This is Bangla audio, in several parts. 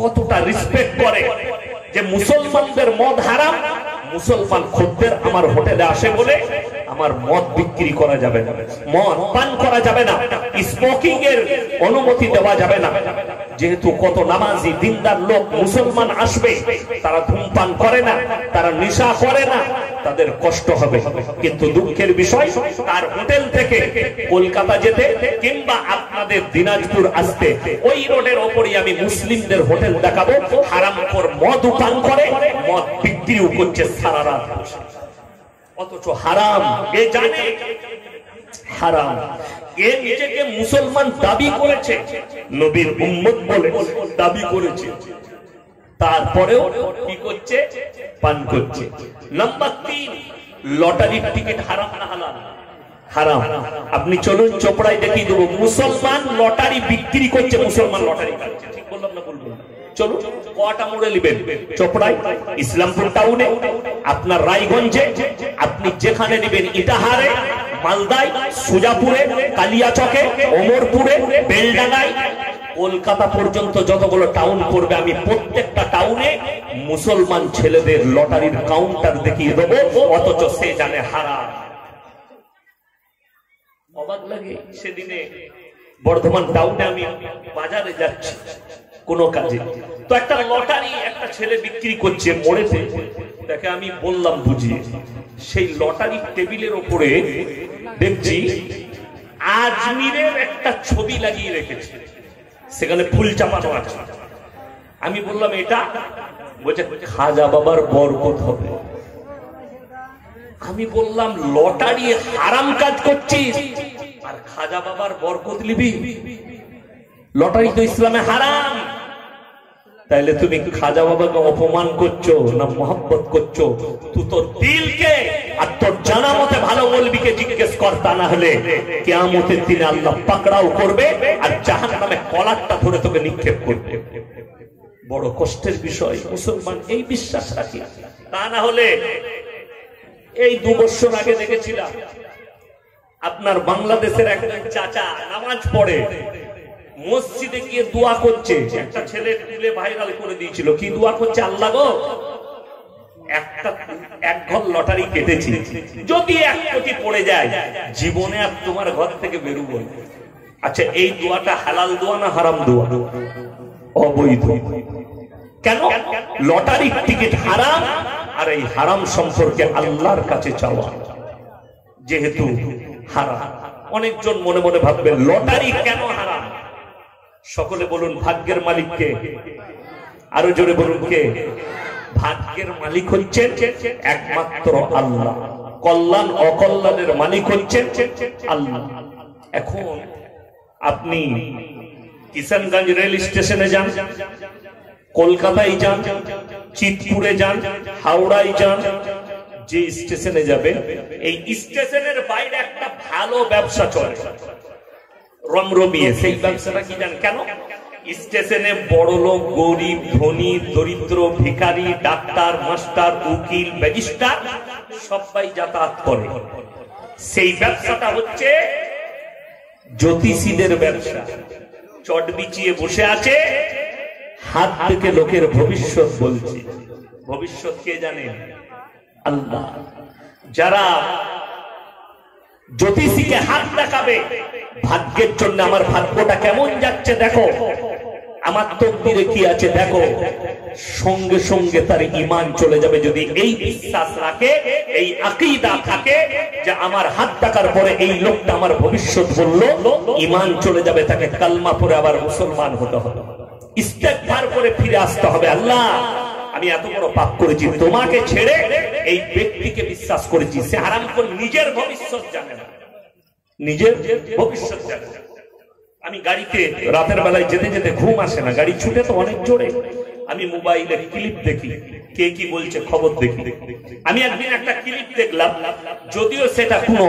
কতটা রেসপেক্ট করে যে মুসলমানদের মদ হারাম, মুসলমান খদ্দের আমার হোটেলে আসে বলে আমার মদ বিক্রি করা যাবে না, মদ পান করা যাবে না, স্মোকিং এর অনুমতি দেওয়া যাবে না। যেহেতু কত নামাজি দিনদার লোক মুসলমান আসবে, তারা ধূমপান করে না, তারা নেশা করে না, তাদের কষ্ট হবে। কিন্তু দুঃখের বিষয়, তার হোটেল থেকে কলকাতা যেতে কিংবা আপনাদের দিনাজপুর আসতে ওই রোডের ওপরই আমি মুসলিমদের হোটেল দেখাবো, হারামখোর মদ পান করে, মদ বিক্রিও করছে সারা রাত। অথচ হারাম এ জানে, হারাম এ নিজেকে মুসলমান দাবি করেছে, নবীর উম্মত বলে দাবি করেছে, তারপরেও কি করছে? পান করছে। নাম্বার 3, লটারির টিকিট হারাম না হালাল? হারাম। আপনি চলুন চোপড়ায় দেখিয়ে দেবো, মুসলমান লটারি বিক্রি করছে, মুসলমান লটারি কাটছে। ঠিক বললাম না বলবেন? চলুন, কটা মোড়ে নেবেন? চোপড়ায়, ইসলামপুর টাউনে, আপনার রায়গঞ্জে, আপনি যেখানে নেবেন, ইটাহারে, মালদায়, সুজাপুরে, কালিয়াচকে, ওমরপুরে, বেলডাঙ্গায়, কলকাতা পর্যন্ত যতগুলো টাউন পড়বে, আমি প্রত্যেকটা টাউনে মুসলমান ছেলেদের লটারির কাউন্টার দেখিয়ে দেবো, অথচ সে জানে হারাম। অবাক লাগে। সেদিনে বর্ধমান টাউনে আমি বাজারে যাচ্ছি কোনো কাজে, তো একটা লটারি একটা ছেলে বিক্রি করছে মোড়েতে, তাকে আমি বললাম বুঝিয়ে, সেই লটারি টেবিলের উপরে দেখছি আজমিরের একটা ছবি লাগিয়ে রেখেছে, সেখানে ফুল চাপানো আছে। আমি বললাম এটা, বলছে খাজা বাবার বরকত হবে। আমি বললাম লটারি হারাম কাজ করছিস আর খাজা বাবার বরকত নিবি? লটারি তো ইসলামে হারাম। তাইলে তুমি খাজা বাবাকে অপমান করছো না মোহাব্বত করছো? তুই তোর দিলকে আর তোর জানা মতে ভালো মৌলবীকে জিজ্ঞেস কর, তা না হলে কিয়ামতের দিনে আল্লাহ পাকড়াও করবে আর জাহান্নামে কলারটা ধরে তোকে নিক্ষেপ করবে। বড় কষ্টের বিষয়, মুসলমান এই বিশ্বাস রাখি। তা না হলে এই 2 বছর আগে দেখেছিলাম আপনার বাংলাদেশের একজন চাচা নামাজ পড়ে মসজিদে গিয়ে দোয়া করছে, একটা ছেলে তুলে ভাইরাল করে দিয়েছিল। কি দোয়া করছে? আল্লাহ গো, এক ঘর লটারি কেটেছি, যদি 1 কোটি পড়ে যায় জীবনে আর তোমার ঘর থেকে বেরোবো। আচ্ছা, এই দোয়াটা হালাল দোয়া না হারাম দোয়া? অবৈধ। কেন? লটারির টিকিট হারাম, আর এই হারাম সম্পর্কে আল্লাহর কাছে চাওয়া যেহেতু হারাম। অনেকজন মনে মনে ভাববেন লটারি কেন হারাম? সকলে বলুন ভাগ্যের মালিককে, আরো জোরে বলুন কে? ভাগ্যের মালিক হচ্ছেন একমাত্র আল্লাহ, কল্যাণ অকল্যাণের মালিক হচ্ছেন আল্লাহ। এখন আপনি কিষানগঞ্জ রেল স্টেশনে যান, কলকাতায় যান, চিতপুরে যান, হাওড়ায় যান, যে স্টেশনে যাবেন, এই স্টেশনের বাইরে একটা ভালো ব্যবসা চলে রমরমিয়ে। সেই ব্যবসাটা কি জান? কেন? স্টেশনে বড় লোক, গরিব, ধনী, দরিদ্র, ভিখারি, ডাক্তার, মাস্টার, উকিল, ম্যাজিস্ট্রেট সবাই যাতায়াত করে। সেই ব্যবসাটা হচ্ছে জ্যোতিষীদের ব্যবসা। চট বিছিয়ে বসে আছে, হাত থেকে লোকের ভবিষ্যৎ বলছে। ভবিষ্যৎ কে জানে? আল্লাহ। যারা জ্যোতিষীকে হাত দেখাবে, ভাগ্যের জন্য আমার ভাগ্যটা কেমন যাচ্ছে দেখো, আমার তকদিরে কি আছে দেখো, সঙ্গে সঙ্গে তার ঈমান চলে যাবে। যদি এই বিশ্বাস রাখে, এই আকীদা থাকে যে আমার হাত দেখার পরে এই লোকটা আমার ভবিষ্যৎ বলল, ঈমান চলে যাবে, তাকে কালমা পড়ে আবার মুসলমান হতে হবে, ইস্তেগফার করে ফিরে আসতে হবে। আল্লাহ, আমি এত বড় পাপ করেছি, তোমাকে ছেড়ে এই ব্যক্তিকে বিশ্বাস করেছি, সে হারাম করে নিজের ভবিষ্যৎ জানে না, নিজের ভবিষ্যৎ জানে না। আমি গাড়িতে রাতের বেলায় যেতে যেতে ঘুম আসে না, গাড়ি ছুটে তো অনেক জোরে, আমি মোবাইলে ক্লিপ দেখি, কে কি বলছে খবর দেখি। আমি একদিন একটা ক্লিপ দেখলাম, যদিও সেটা কোনো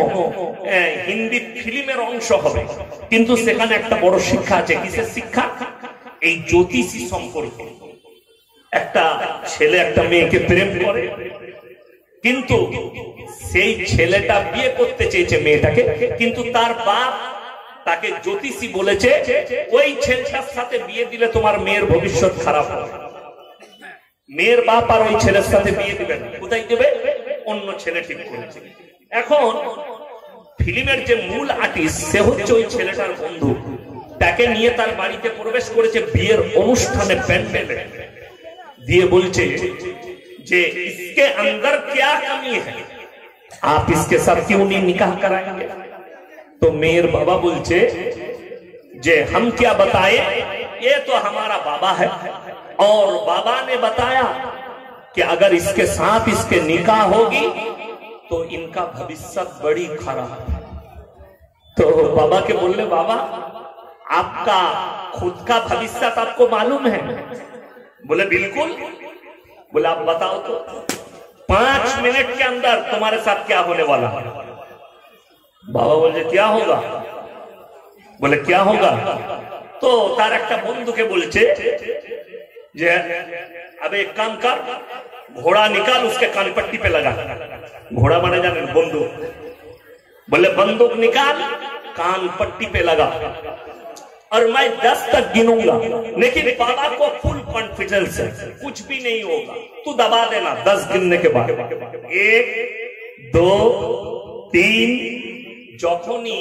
হিন্দি ফিল্মের অংশ হবে, কিন্তু সেখানে একটা বড় শিক্ষা আছে। কিসের শিক্ষা? এই জ্যোতিষী সম্পর্কে। একটা ছেলে একটা মেয়েকে প্রেম করে, কিন্তু সেই ছেলেটা বিয়ে করতে চেয়েছে মেয়েটাকে, কিন্তু তার বাপ তাকে জ্যোতিষী বলেছে ওই ছেলেটার সাথে বিয়ে দিলে তোমার মেয়ের ভবিষ্যৎ খারাপ হবে। মেয়ের বাপ আর ওই ছেলের সাথে বিয়ে দিবে না, কোথায় দেবে? অন্য ছেলে ঠিক করেছে। এখন ফিল্মের যে মূল আর্টিস্ট সে হচ্ছে ওই ছেলেটার বন্ধু, তাকে নিয়ে তার বাড়িতে প্রবেশ করেছে বিয়ের অনুষ্ঠানে প্যান্ডেলে, দিয়ে বলছে যে इसके अंदर क्या कमी है, आप इसके साथ क्यों नहीं निकाह कराएंगे? तो मेयर बाबा बोलছে जे हम क्या बताए, ये तो हमारा बाबा है और बाबा ने बताया कि अगर इसके साथ इसके निकाह होगी तो इनका भविष्य बड़ी खराब। तो बाबा के बोले बाबा आपका खुद का भविष्य आपको मालूम है? बोले बिल्कुल। बोले आप बताओ तो 5 मिनट के अंदर तुम्हारे साथ क्या होने वाला है? बाबा बोले क्या होगा? बोले क्या होगा? तो तार एक बंधु के बोलছে যে अब एक काम कर, घोड़ा निकाल उसके कान पट्टी पे लगा। घोड़ा माने जाने बंदूक। बोले बंदूक निकाल, कान पट्टी पे लगा और मैं 10 तक गिनूंगा, लेकिन बाबा को फुल कॉन्फिडेंस है कुछ भी नहीं होगा, तू दबा देना 10 गिनने के बाद। 1 2 3 যখনই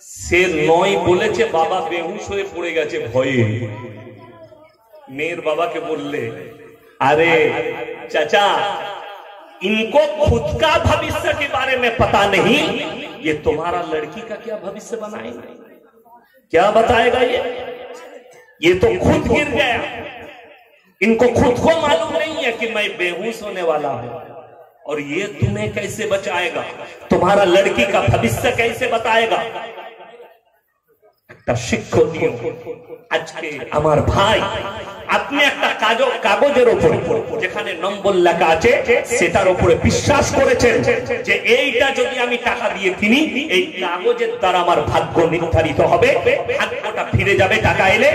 সে 9 বলেছে বাবা বেহুশ হয়ে পড়ে গেছে ভয়ে। मेयर बाबा के बोले अरे चाचा इनको खुद का भविष्य के बारे में पता नहीं, ये तुम्हारा लड़की का क्या भविष्य बनाएगा, क्या बताएगा? ये तो खुद गिर गया, इनको खुद को मालूम नहीं है कि मैं बेहोश होने वाला हूं, और ये तुम्हें कैसे बचाएगा, तुम्हारा लड़की का भविष्य कैसे बताएगा? শিক্ষণীয় আজকে আমার ভাই আপনি একটা কাগজের উপরে যেখানে নম্বর লেখা আছে সেটার উপরে বিশ্বাস করেছেন যে এইটা যদি আমি টাকা দিয়ে কিনি এই কাগজের দ্বারা আমার ভাগ্য নির্ধারিত হবে, ভাগ্যটা ফিরে যাবে টাকা এলে।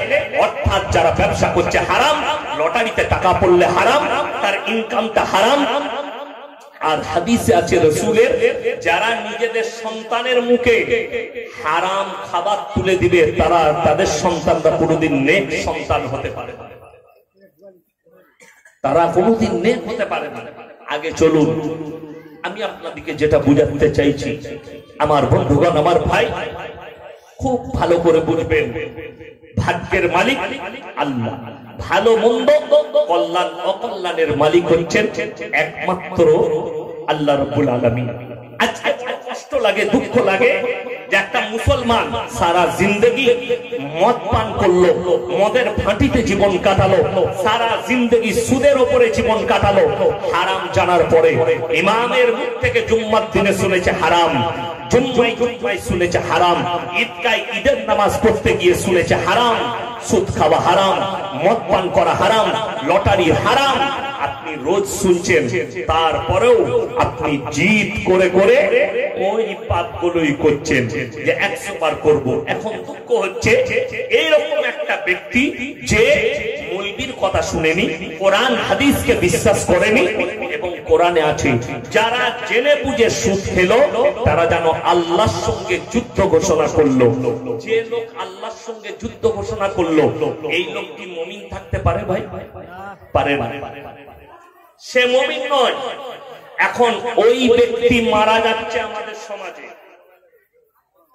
অর্থাৎ যারা ব্যবসা করছে হারাম, লটারিতে টাকা পড়লে হারাম, তার ইনকামটা হারাম। আর হাদিসে আছে রাসূলের যারা নিজেদের সন্তানের মুখে হারাম খাবার তুলে দিবে তারা তাদের সন্তানরা কোনোদিন নেক সন্তান হতে পারে না, তারা কোনোদিন নেক হতে পারে না। আগে চলুন আমি আপনাদেরকে যেটা বুঝাতে চাইছি আমার বন্ধুগণ, আমার ভাই খুব ভালো করে বুঝবেন, ভাগ্যের মালিক আল্লাহ, ভালো মন্দ কল্যাণ অকল্যাণের মালিক হচ্ছেন একমাত্র আল্লাহ রাব্বুল আলামিন। আজকে কষ্ট লাগে, দুঃখ লাগে যে একটা মুসলমান সারা জিন্দগি মদ পান করলো, মদের ফাঁটিতে জীবন কাটালো, সারা জিন্দগি সুদের উপরে জীবন কাটালো, হারাম জানার পরে ইমামের মুখ থেকে জুম্মার দিনে শুনেছে হারাম, জুম্মায় শুনেছে হারাম, ঈদগায় ঈদের নামাজ পড়তে গিয়ে শুনেছে হারাম, সুদ খাওয়া হারাম, মদ পান করা হারাম, লটারি হারাম, আপনি রোজ শুনছেন, তারপরেও আপনি জিদ করে করে ওই পাপগুলোই করছেন যে 100 বার করব। এখন দুঃখ হচ্ছে এইরকম একটা ব্যক্তি যে মৌলবীর কথা শুনেনি, কোরআন হাদিসকে বিশ্বাস করেনি, এবং কোরআনে আছে যারা জেনে বুঝে সুদ খেলো তারা যেন আল্লাহর সঙ্গে যুদ্ধ ঘোষণা করলো। যে লোক আল্লাহর সঙ্গে যুদ্ধ ঘোষণা করলো এই লোক কি মুমিন থাকতে পারে? ভাই পারে না, সে মুমিন নয়। এখন ওই ব্যক্তি মারা যাচ্ছে আমাদের সমাজে,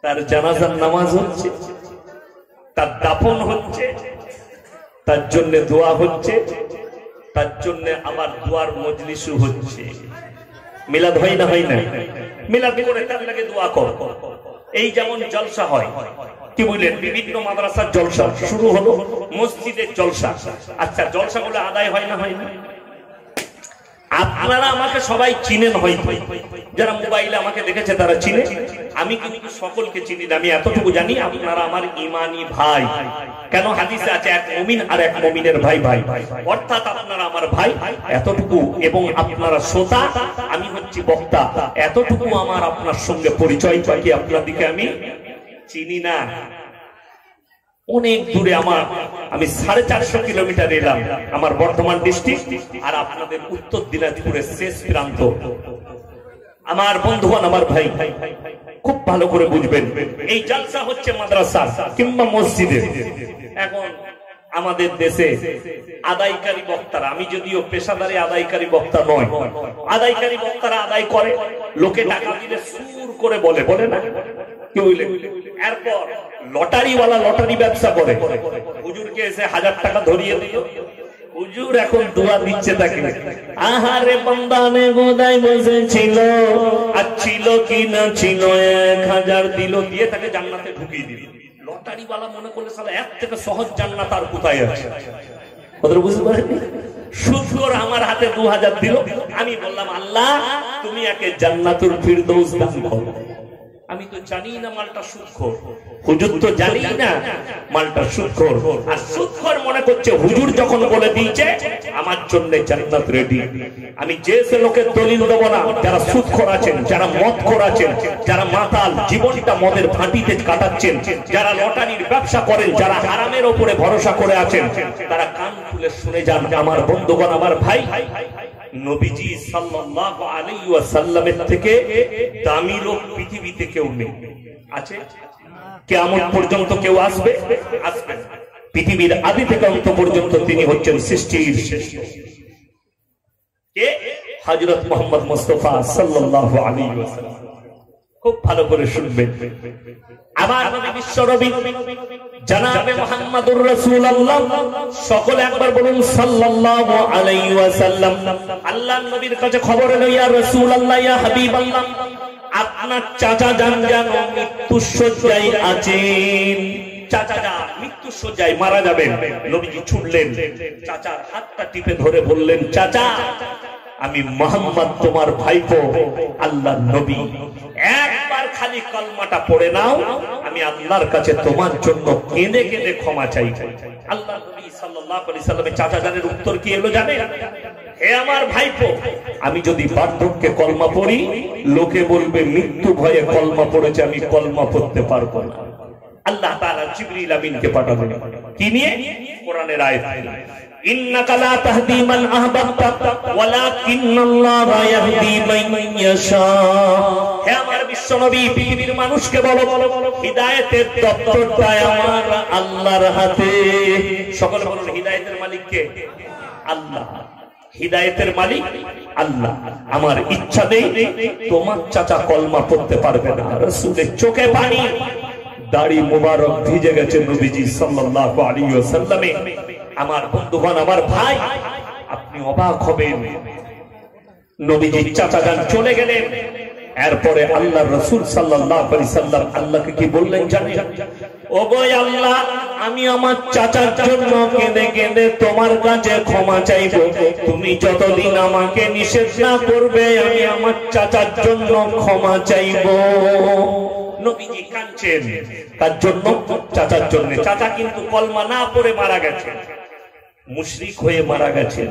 তার জানাজার নামাজ হচ্ছে, তার দাফন হচ্ছে, তার জন্য দোয়া হচ্ছে, তার জন্য আবার দোয়ার মজলিসও হচ্ছে। মিলাদ হয় না? হয় না? মিলাদ করে তার লাগে দোয়া কর। এই যেমন জলসা হয়, কি বুঝলেন, বিভিন্ন মাদ্রাসার জলসা শুরু হলো, মসজিদের জলসা। আচ্ছা জলসাগুলো আদায় হয় না? হয় না? আপনারা আমাকে সবাই চিনেন, হয়তো যারা মোবাইলে আমাকে দেখেছে তারা চিনে, আমি কিন্তু সকলকে চিনি না। আমি এতটুকু জানি আপনারা আমার ঈমানি ভাই। কেন? হাদিসে আছে এক মুমিন আর এক মুমিনের ভাই ভাই, অর্থাৎ আপনারা আমার ভাই এতটুকু, এবং আপনারা শ্রোতা, আমি হচ্ছি বক্তা, এতটুকু আমার আপনার সঙ্গে পরিচয়। বাকি আপনাদেরকে আমি চিনি না, অনেক দূরে আমার, আমি 450 কিলোমিটার এলাম, আমার বর্ধমান ডিস্ট্রিক্ট আর আপনাদের উত্তর দিনাজপুরের শেষ প্রান্ত। আমার বন্ধুগণ, আমার ভাই, খুব ভালো করে বুঝবেন। এই জালসা হচ্ছে মাদ্রাসা কিংবা মসজিদে। এখন আমাদের দেশে আদায়কারী বক্তারা, আমি যদিও পেশাদারি আদায়কারী বক্তা নয়, আদায়কারী বক্তারা আদায় করে, লোকে টাকা দিলে সুর করে বলে, বলে না কি বুঝলে? এরপর লটারিওয়ালা লটারি ব্যবসা করে, হুজুরকে এসে 1000 টাকা ধরিয়ে দিল, হুজুর এখন দোয়া দিচ্ছে তাকে, আহারে বান্দানে গোদায় বসেছিল আর ছিল কি না ছিল 1000 দিল, দিয়ে তাকে জান্নাতে ঢুকিয়ে দিল। লটারিওয়ালা মনে করলে সালা এর থেকে সহজ জান্নাত আর কোথায় আছে? কথাটা বুঝতে পারেননি? সুদখোর আমার হাতে 2000 দিল, আমি বললাম আল্লাহ তুমি একে জান্নাতুল ফিরদৌস দান করো। আমি তো জানি না মালটা সুদখোর, হুজুর তো জানি না মালটা সুদখোর, আর সুদখোর মনে করছে হুজুর যখন বলে দিয়েছে আমার জন্য জান্নাত রেডি। আমি যে সে লোকের দলিল দেব না যারা সুদখোর আছেন, যারা মদখোর আছেন, যারা মাতাল জীবনটা মদের ফাঁটিতে কাটাচ্ছেন, যারা লটারির ব্যবসা করেন, যারা হারামের উপরে ভরসা করে আছেন, তারা কান খুলে শুনে যান আমার বন্ধুগণ, আমার ভাই, নবীজি সাল্লাল্লাহু আলাইহি ওয়াসাল্লামের থেকে দামি লোক পৃথিবীতে কেউ নেই। আছে? কিয়ামত পর্যন্ত কেউ আসবে? আসবে না। পৃথিবীর আদি থেকে অন্ত পর্যন্ত তিনি হচ্ছেন সৃষ্টির শ্রেষ্ঠ। কে? হযরত মুহাম্মদ মুস্তাফা সাল্লাল্লাহু আলাইহি ওয়াসাল্লাম। খুব ভালো করে শুনবেন। আমার নবী বিশ্ব নবী জনাবে মুহাম্মদুর রাসূলুল্লাহ, সকলে একবার বলুন সাল্লাল্লাহু আলাইহি ওয়াসাল্লাম। আল্লাহর নবীর কাছে খবর এলো, ইয়া রাসূলুল্লাহ, ইয়া হাবিবাল্লাহ, আপনার চাচা যান যেন মৃত্যুর শয্যায় আছেন। চাচা যান মৃত্যুর শয্যায় মারা যাবেন। নবীজি ছুটলেন, চাচার হাতটা টিপে ধরে বললেন, চাচা আমি মুহাম্মদ তোমার ভাইপো, আল্লাহর নবী, একবার খালি কলমাটা পড়ে নাও, আমি আল্লাহর কাছে তোমার জন্য কেঁদে কেঁদে ক্ষমা চাই। আল্লাহর নবী সাল্লাল্লাহু আলাইহি সাল্লামের চাচা জানের উত্তর কি এলো জানেন? হে আমার ভাইপো, আমি যদি বার্ধক্যে কলমা পড়ি লোকে বলবে মৃত্যু ভয়ে কলমা পড়েছে, আমি কলমা পড়তে পারবো না। আল্লাহ তাআলা জিবরিল আমিনকে পাঠালেন, কি নিয়ে? কোরআনের আয়াত, ইন্নাকা লা তাহদি মান আহবাবতা ওয়ালাকিন্নাল্লাহা ইয়াহদি মান ইয়াশা। হে আমার বিশ্বনবী, পৃথিবীর মানুষকে বলো হিদায়াতের দপ্তরটা আমার আল্লাহর হাতে। সকলে বলুন হিদায়াতের মালিক কে? আল্লাহ। হিদায়াতের মালিক আল্লাহ। আমার ইচ্ছা নেই তোমার চাচা কলমা পড়তে পারবে না। রাসূলের চোখে পানি, দাড়ি মুবারক ভিজে গেছে নবীজি সাল্লাল্লাহু আলাইহি ওয়াসাল্লামে। আমার বন্ধুগণ, আমার ভাই, আপনি অবাক হবেন, নবীজি চাচা যান চলে গেলেন। এরপরে আল্লাহর রাসূল সাল্লাল্লাহু আলাইহি সাল্লাম আল্লাহকে কি বললেন জানেন? ওগো আল্লাহ, আমি আমার চাচার জন্য কেঁদে কেঁদে তোমার কাছে ক্ষমা চাইবো। তুমি যতদিন আমাকে নিষেধ না করবে আমি আমার চাচার জন্য ক্ষমা চাইবো। নবীজি কাঁদছেন, তার জন্য, চাচার জন্য। চাচা কিন্তু কলমা না পড়ে মারা গেছে, মুশরিক হয়ে মারা গেছে,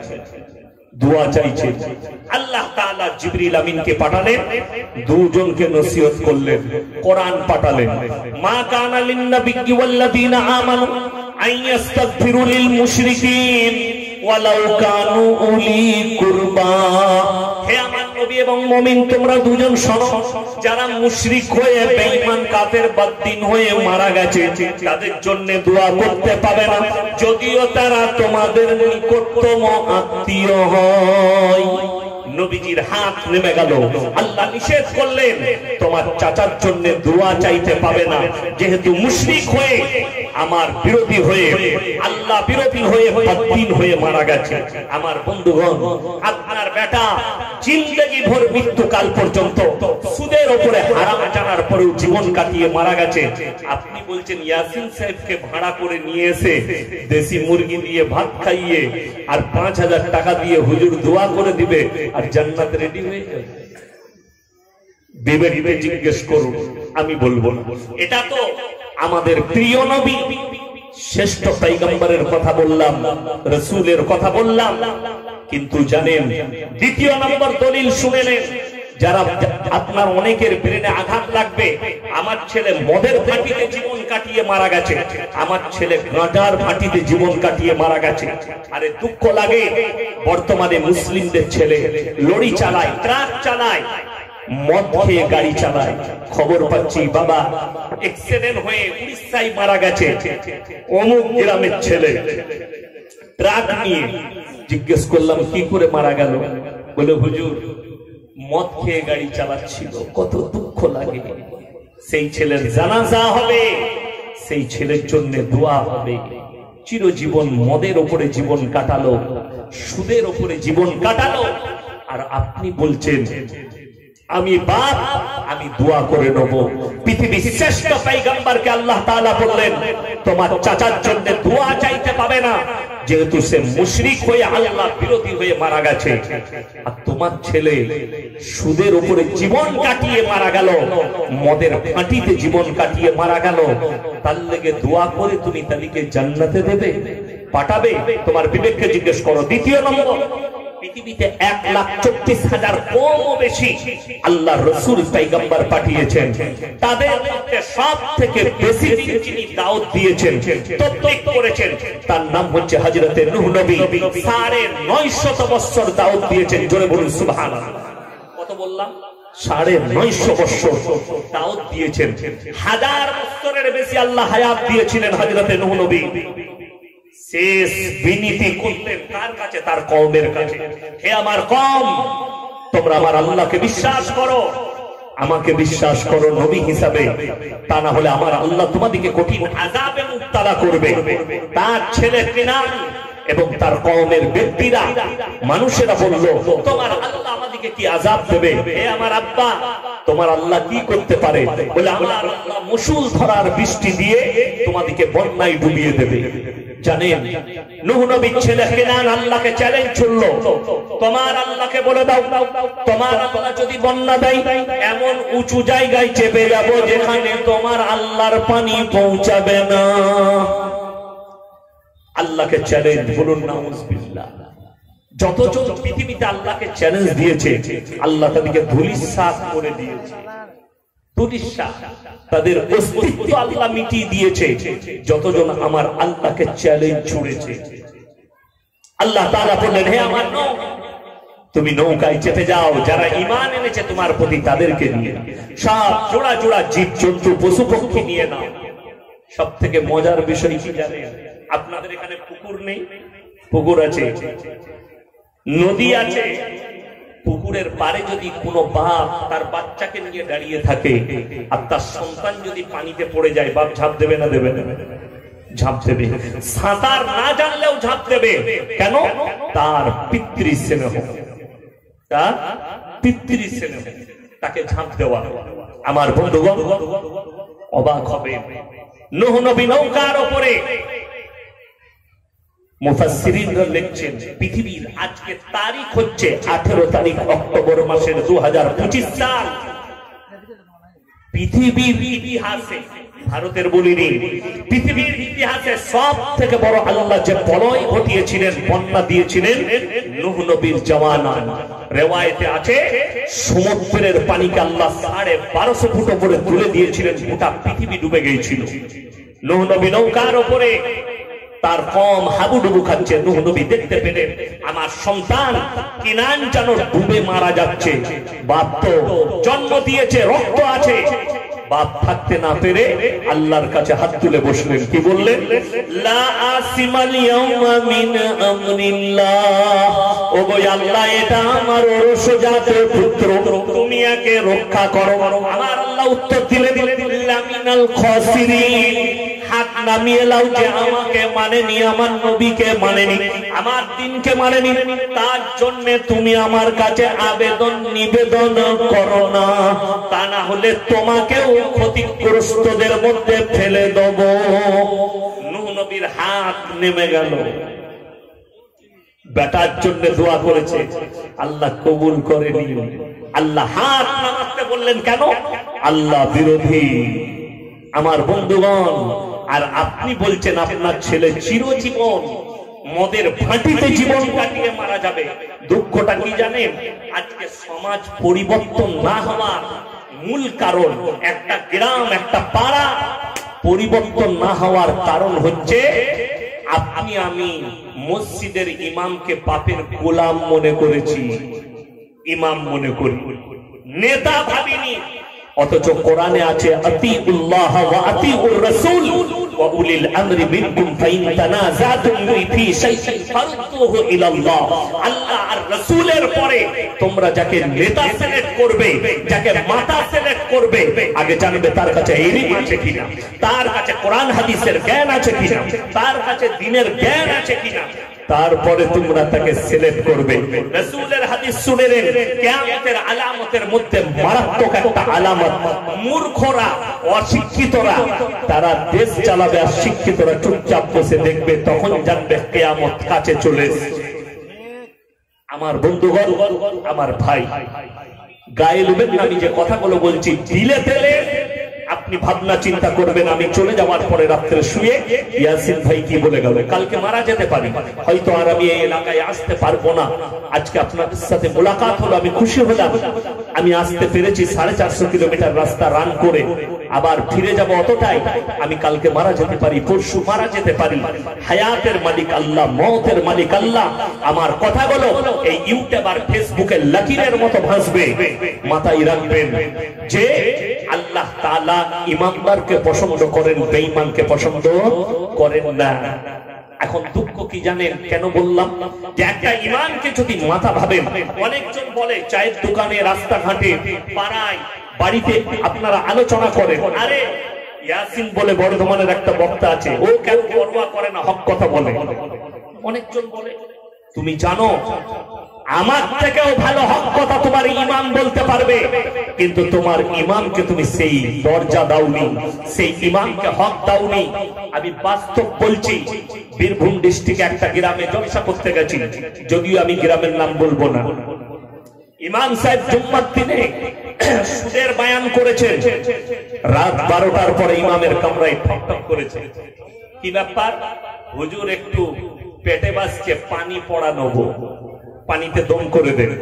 দোয়া চাইছে। আল্লাহ তাআলা জিবরিল আমিনকে পাঠালেন, দুজনকে নসিহত করলেন, কোরআন পাঠালেন। মা কানা লিন নাবিয়্যি ওয়াল্লাযীনা আমানু আন ইস্তাগফিরু লিল মুশরিকিন ওয়ালাউ কানু উলি কুরবা। হে আমার নবী এবং মুমিন, তোমরা দুজন শোনো, যারা মুশরিক হয়ে বেঈমান কাফের বাদ্দিন হয়ে মারা গেছে তাদের জন্য দোয়া করতে পাবে না, যদিও তারা তোমাদের নিকটতম আত্মীয় হয়। নবীজির হাত নেমে গেল। আল্লাহ নিষেধ করলেন তোমার চাচার জন্য দোয়া চাইতে পাবে না, যেহেতু মুশরিক হয়ে আমার বিরোধী হয়ে আল্লাহ বিরোধী হয়ে বাদ্দিন হয়ে মারা গেছে। আমার বন্ধুগণ, আপনার বেটা জিন্দেগি ভর মৃত্যুকাল পর্যন্ত সুদের উপরে হারাম জানার পরেও জীবন কাটিয়ে মারা গেছে। আপনি বলছেন ইয়াসিন সাহেবকে ভাড়া করে নিয়ে এসে দেশি মুরগি দিয়ে ভাত খাইয়ে আর 5000 টাকা দিয়ে হুজুর দোয়া করে দিবে আর জান্নাত রেডি হয়ে যাবে? বিবেকে জিজ্ঞেস করুন, আমি বলবো না। এটা তো আমাদের প্রিয় নবী, শ্রেষ্ঠ পয়গম্বরের কথা বললাম, রাসূলের কথা বললাম, কিন্তু জানেন দ্বিতীয় নম্বর দলিল শুনেলেন, যারা আপনার অনেকের ব্রেনে আঘাত লাগবে। আমার ছেলে মদের ফাঁটিতে জীবন কাটিয়ে মারা গেছে, আমার ছেলে গাঁজার ফাঁটিতে জীবন কাটিয়ে মারা গেছে। আরে দুঃখ লাগে, বর্তমানে মুসলিমদের ছেলে লরি চালায়, ট্রাক চালায়, মদ খেয়ে গাড়ি চালায়, খবর পাচ্ছি বাবা অ্যাক্সিডেন্ট হয়ে উড়িষ্যায় মারা গেছে অমুক গ্রামের ছেলে। ট্রাক নিয়ে জিজ্ঞেস করলাম কি করে মারা গেল? বলে হুজুর মদ খেয়ে গাড়ি চালাচ্ছিল। কত দুঃখ লাগে। সেই ছেলের জানাজা হবে, সেই ছেলের জন্য দোয়া হবে। চিরজীবন মদের উপরে জীবন কাটালো, সুদের উপরে জীবন কাটালো, আর আপনি বলছেন আমি বাপ, আমি দোয়া করে নেব। পৃথিবীর শ্রেষ্ঠ পয়গম্বরকে আল্লাহ তাআলা বললেন তোমার চাচার জন্য দোয়া চাইতে পাবে না, যেহেতু সে মুশরিক হয়ে আল্লাহ বিরোধী হয়ে মারা গেছে। আর তোমার ছেলে সুদের উপরে জীবন কাটিয়ে মারা গেল, মদের ফাঁটিতে জীবন কাটিয়ে মারা গেল, তার লেগে দোয়া করে তুমি তাদেরকে জান্নাতে দেবে, পাঠাবে? তোমার বিবেককে জিজ্ঞেস করো। দ্বিতীয় নম্বর, পৃথিবীতে 1,34,000 কমও বেশি আল্লাহর রাসূল পয়গম্বর পাঠিয়েছেন। তাদের মধ্যে সবথেকে বেশি দিন যিনি দাওয়াত দিয়েছেন, তাবলীগ করেছেন, তার নাম হচ্ছে হযরতে নূহ নবী। 950 বছর দাওয়াত দিয়েছেন। জোরে বলুন সুবহানাল্লাহ। কত বললাম? 950 বছর দাওয়াত দিয়েছেন। 1000 বছরের বেশি আল্লাহ হায়াত দিয়েছিলেন হযরতে নূহ নবী। শেষ বিনীতি করলেন কার কাছে? তার কওমের কাছে। হে আমার কওম, তোমরা আমার আল্লাহকে বিশ্বাস করো, আমাকে বিশ্বাস করো নবী হিসাবে, তা না হলে আমার আল্লাহ তোমাদেরকে কঠিন আযাবে মুবতালা করবে। তার ছেলে কিনান এবং তার কওমের ব্যক্তিরা, মানুষেরা বলল তোমার আল্লাহ আমাদেরকে কি আযাব দেবে? হে আমার আব্বা, তোমার আল্লাহ কি করতে পারে? বলে আমার আল্লাহ মুসুল ধরার বৃষ্টি দিয়ে তোমাদেরকে বন্যায় ডুবিয়ে দেবে। জানেন নূহ নবীর ছেলে কেনান আল্লাহকে চ্যালেঞ্জ করলো, তোমার আল্লাহকে বলে দাও তোমার আল্লাহ যদি বন্যা দেয় এমন উঁচু জায়গায় চেপে যাব যেখানে তোমার আল্লাহর পানি পৌঁছাবে না। আল্লাহকে চ্যালেঞ্জ, বলুন নাউযুবিল্লাহ। যতজন পৃথিবীতে আল্লাহকে চ্যালেঞ্জ দিয়েছে আল্লাহ তাদেরকে ধূলিসাৎ করে দিয়েছে। তাদের অস্তিত্ব আল্লাহ মিটিয়ে দিয়েছে যতজন আমার আল্লাহকে চ্যালেঞ্জ ছুড়েছে। আল্লাহ তাআলা বললেন হে আমার নূহ, তুমি নৌকায় চেপে যাও, যারা ঈমান এনেছে তোমার প্রতি তাদেরকে নিয়ে, সব জোড়া জোড়া জীব জন্তু পশু পক্ষী নিয়ে নাও। সব থেকে মজার বিষয় কি জানেন? আপনাদের এখানে পুকুর নেই? পুকুর আছে, নদী আছে। পুকুরের পারে যদি কোনো বাপ তার বাচ্চাকে নিয়ে দাঁড়িয়ে থাকে আর তার সন্তান যদি পানিতে পড়ে যায়, বাপ ঝাঁপ দেবে না দেবে না? ঝাঁপ দেবে। সাঁতার না জানলেও ঝাঁপ দেবে। কেন? তার পিতৃস্নেহ, তার পিতৃস্নেহ, তাকে ঝাঁপ দেওয়া। আমার বন্ধুগণ অবাক হবে, নূহ নবী নৌকার উপরে। মুফাসসিরিনরা লিখছেন পৃথিবীর আজকে তারিখ হচ্ছে 18 তারিখ অক্টোবর মাসের 2025 সাল। পৃথিবীর ইতিহাসে, ভারতের বলিনি, পৃথিবীর ইতিহাসে সব থেকে বড় আল্লাহ যে প্রলয় ঘটিয়েছিলেন, বন্যা দিয়েছিলেন, নূহ নবীর জামানায়। রিওয়ায়েতে আছে সমুদ্রের পানিকে আল্লাহ 1250 ফুট উপরে তুলে দিয়েছিলেন, গোটা পৃথিবী ডুবে গিয়েছিল। নূহ নবী নৌকার উপরে, তার কওম হাবুডুবু খাচ্ছে। নূহ নবী দেখতে পেলেন আমার সন্তান কিনান যেন ডুবে মারা যাচ্ছে। বাপ তো জন্ম দিয়েছে, রক্ত আছে। বাপ থাকতে না পেরে আল্লাহর কাছে হাত তুলে বসলেন। কি বললেন? লা আসিমাল ইয়াউমা মিন আমরিল্লাহ। ও গো আল্লাহ, এটা আমার ওরসজাতের পুত্র, তুমি একে রক্ষা করো। আমার আল্লাহ উত্তর দিলেন লামিনাল খাসিরিন। হাত নামিয়ে লাও যে আমাকে মানেনি, আমার নবীকে মানেনি, আমার দিনকে মানেনি, তার জন্য তুমি আমার কাছে আবেদন নিবেদন করো না, তা না হলে তোমাকেও ক্ষতিগ্রস্তদের মধ্যে ফেলে দেব। নূহ নবীর হাত নেমে গেল। বেটার জন্য দোয়া করেছে, আল্লাহ কবুল করেনি। আল্লাহ হাত নামাতে বললেন কেন? আল্লাহ বিরোধী। আমার বন্ধুগণ, আর আপনি বলছেন আপনার ছেলে চিরজীবন মদের ভাটিতে জীবন কাটিয়ে মারা যাবে। দুঃখটা কি জানেন? আজকে সমাজ পরিবর্তন না হওয়ার মূল কারণ, একটা গ্রাম, একটা পাড়া পরিবর্তন না হওয়ার কারণ হচ্ছে আপনি আমি মসজিদের ইমামকে পাপের গোলাম মনে করেছি, ইমাম মনে করি। নেতা ভাবিনি। অথচ কোরআনে আছে আতিউল্লাহ ওয়া আতিউর রাসূল ওয়া উলিল আমরি মিনকুম ফাইন তানাযাতুম ফি শাইইন ফারুদ্দুহু ইলাল্লাহ। আল্লাহ আর রাসূলের পরে তোমরা যাকে নেতা সিলেক্ট করবে, যাকে মাতা সিলেক্ট করবে, আগে জানবে তার কাছে ইলম আছে কিনা, তার কাছে কোরআন হাদিসের জ্ঞান আছে কিনা, তার কাছে দ্বীনের জ্ঞান আছে কিনা, তারপরে তোমরা তাকে সিলেক্ট করবে। রাসূলের হাদিস শুনেলেন, কিয়ামতের আলামতের মধ্যে মারাত্মক একটা আলামত, মূর্খরা অশিক্ষিতরা তারা দেশ চালাবে আর শিক্ষিতরা চুপচাপ বসে দেখবে, তখন জানবে কিয়ামত কাছে চলে এসেছে। আমার বন্ধুগণ, আমার ভাই, গায়ে লুবেন না, আমি যে কথাগুলো বলছি দিলে তেলে আপনি ভাবনা চিন্তা করবেন। আমি চলে যাওয়ার পরে রাত্রে শুয়ে ইয়াসিন ভাই কি বলে গেল, কালকে মারা যেতে পারি, হয়তো আর আমি এই এলাকায় আসতে পারবো না। আজকে আপনাদের সাথে মোলাকাত হলো, আমি খুশি হলাম। আমি আসতে পেরেছি 450 কিলোমিটার রাস্তা রান করে, আবার ফিরে যাব অতটাই। আমি কালকে মারা যেতে পারি, পরশু মারা যেতে পারি। হায়াতের মালিক আল্লাহ, মওতের মালিক আল্লাহ। আমার কথাগুলো এই ইউটিউব আর ফেসবুকে লাকিরের মতো ভাসবে। মাথায় রাখবেন যে আল্লাহ তাআলা ইমানদারকে পছন্দ করেন, বেঈমানকে পছন্দ করেন না। এখন দুঃখ কি জানেন কেন বললাম? যে একটা ইমানকে যদি মাথা ভাবেন, অনেকজন বলে চায়ের দোকানে, রাস্তাঘাটে, পাড়ায়, বাড়িতে আপনারা আলোচনা করেন, আরে ইয়াসিন বলে বর্ধমানের একটা বক্তা আছে, ও কেন পরোয়া করে না, হক কথা বলে। অনেকজন বলে, তুমি জানো আমার থেকেও ভালো হক কথা তোমার ইমাম বলতে পারবে, কিন্তু তোমার ইমামকে তুমি সেই দরজা দাওনি, সেই ইমামকে হক দাওনি। আমি বাস্তব বলছি, বীরভূম ডিস্ট্রিক্টে একটা গ্রামে জলসা করতে গেছি, যদিও আমি গ্রামের নাম বলবো না। ইমাম সাহেব জুম্মার দিনে সুদের বয়ান করেছেন, রাত 12টার পরে ইমামের কামরায় ঠক ঠক করেছে। কি ব্যাপার? হুজুর একটু পেটে বাসছে, পানি পড়া নেবো, পানিতে দম করে দেবে।